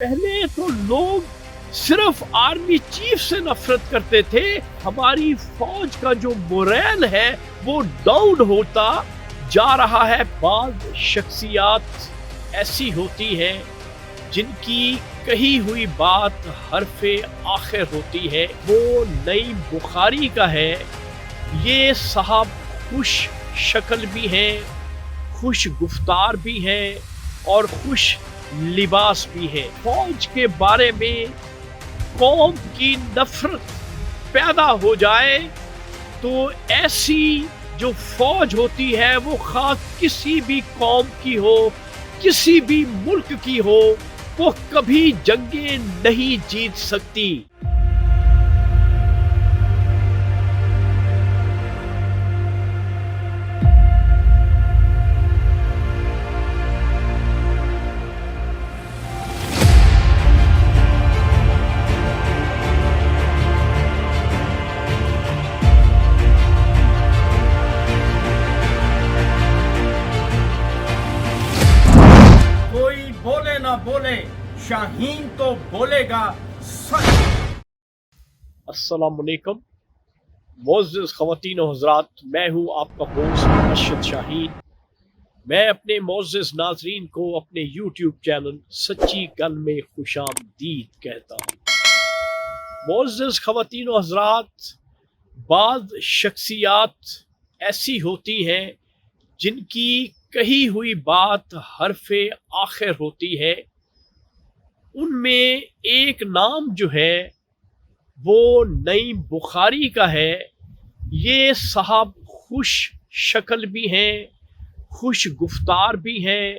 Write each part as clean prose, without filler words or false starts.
پہلے تو لوگ صرف آرمی چیف سے نفرت کرتے تھے. ہماری فوج کا جو موریل ہے وہ ڈاؤن ہوتا جا رہا ہے. بعض شخصیات ایسی ہوتی ہیں جن کی کہی ہوئی بات حرف آخر ہوتی ہے. وہ نعیم بخاری کا ہے. یہ صاحب خوش شکل بھی ہیں, خوش گفتار بھی ہیں اور خوش لباس بھی ہے. فوج کے بارے میں قوم کی نفرت پیدا ہو جائے تو ایسی جو فوج ہوتی ہے وہ خواہ کسی بھی قوم کی ہو, کسی بھی ملک کی ہو, وہ کبھی جنگیں نہیں جیت سکتی. بولے نہ بولے, شاہین تو بولے گا سچ. السلام علیکم معزز خواتین و حضرات, میں ہوں آپ کا ہوسٹ ارشد شاہین. میں اپنے معزز ناظرین کو اپنے یوٹیوب چینل سچی گل میں خوش آمدید کہتا ہوں. معزز خواتین و حضرات, بعض شخصیات ایسی ہوتی ہیں جن کی کہی ہوئی بات حرف آخر ہوتی ہے. ان میں ایک نام جو ہے وہ نعیم بخاری کا ہے. یہ صاحب خوش شکل بھی ہیں, خوش گفتار بھی ہیں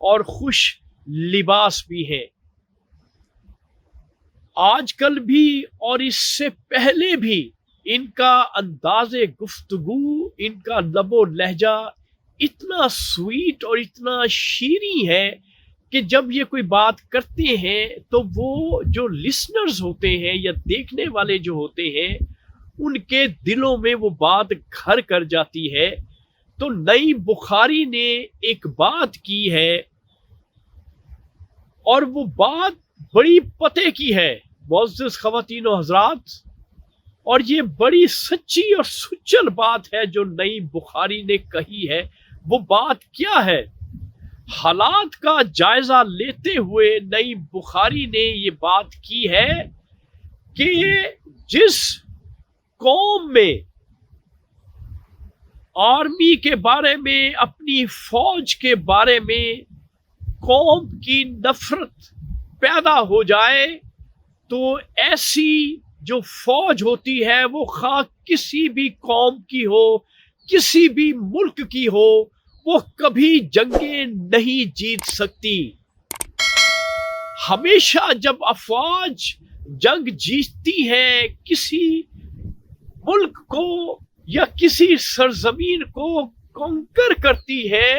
اور خوش لباس بھی ہیں. آج کل بھی اور اس سے پہلے بھی ان کا انداز گفتگو, ان کا لب و لہجہ اتنا سویٹ اور اتنا شیریں ہے کہ جب یہ کوئی بات کرتے ہیں تو وہ جو لسنرز ہوتے ہیں یا دیکھنے والے جو ہوتے ہیں ان کے دلوں میں وہ بات گھر کر جاتی ہے. تو نعیم بخاری نے ایک بات کی ہے اور وہ بات بڑی پتے کی ہے معزز خواتین و حضرات, اور یہ بڑی سچی اور سچل بات ہے جو نعیم بخاری نے کہی ہے. وہ بات کیا ہے؟ حالات کا جائزہ لیتے ہوئے نعیم بخاری نے یہ بات کی ہے کہ جس قوم میں آرمی کے بارے میں, اپنی فوج کے بارے میں قوم کی نفرت پیدا ہو جائے تو ایسی جو فوج ہوتی ہے وہ خواہ کسی بھی قوم کی ہو, کسی بھی ملک کی ہو, وہ کبھی جنگیں نہیں جیت سکتی. ہمیشہ جب افواج جنگ جیتتی ہے کسی ملک کو یا کسی سرزمین کو کنکر کرتی ہے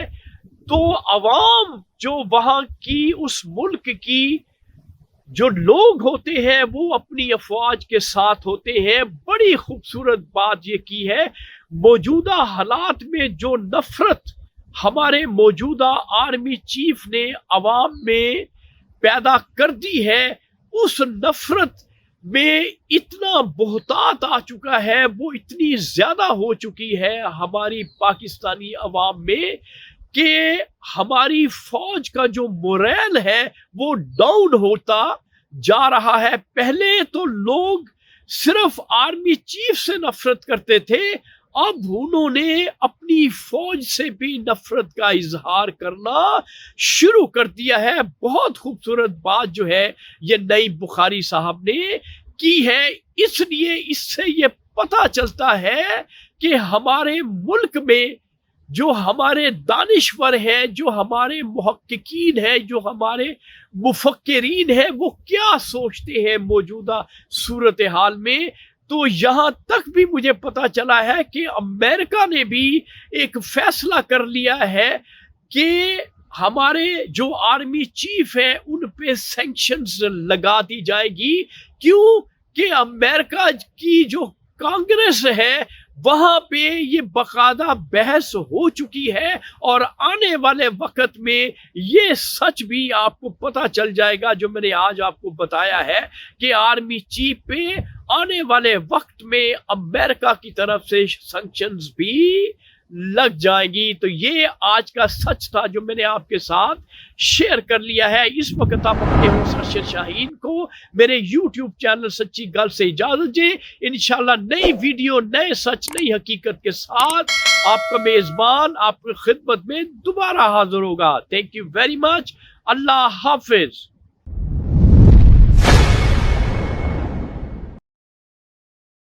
تو عوام جو وہاں کی اس ملک کی جو لوگ ہوتے ہیں وہ اپنی افواج کے ساتھ ہوتے ہیں. بڑی خوبصورت بات یہ کی ہے, موجودہ حالات میں جو نفرت ہمارے موجودہ آرمی چیف نے عوام میں پیدا کر دی ہے, اس نفرت میں اتنا بہتات آ چکا ہے, وہ اتنی زیادہ ہو چکی ہے ہماری پاکستانی عوام میں کہ ہماری فوج کا جو موریل ہے وہ ڈاؤن ہوتا جا رہا ہے. پہلے تو لوگ صرف آرمی چیف سے نفرت کرتے تھے, اب انہوں نے اپنی فوج سے بھی نفرت کا اظہار کرنا شروع کر دیا ہے. بہت خوبصورت بات جو ہے یہ نعیم بخاری صاحب نے کی ہے, اس لیے اس سے یہ پتہ چلتا ہے کہ ہمارے ملک میں جو ہمارے دانشور ہیں, جو ہمارے محققین ہیں, جو ہمارے مفکرین ہیں, وہ کیا سوچتے ہیں موجودہ صورتحال میں. تو یہاں تک بھی مجھے پتا چلا ہے کہ امریکہ نے بھی ایک فیصلہ کر لیا ہے کہ ہمارے جو آرمی چیف ہیں ان پہ سینکشنز لگا دی جائے گی. کیوں کہ امریکہ کی جو کانگریس ہے وہاں پہ یہ باقاعدہ بحث ہو چکی ہے اور آنے والے وقت میں یہ سچ بھی آپ کو پتہ چل جائے گا جو میں نے آج آپ کو بتایا ہے کہ آرمی چیف پہ آنے والے وقت میں امریکہ کی طرف سے سینکشنز بھی لگ جائیں گی. تو یہ آج کا سچ تھا جو میں نے آپ کے ساتھ شیئر کر لیا ہے. اس وقت آپ اپنے ہوسٹ ارشد شاہین کو میرے یوٹیوب چینل سچی گل سے اجازت دیں. انشاءاللہ نئی ویڈیو، نئے سچ، نئی حقیقت کے ساتھ آپ کا میزبان آپ کی خدمت میں دوبارہ حاضر ہوگا. Thank you very much. Allah حافظ.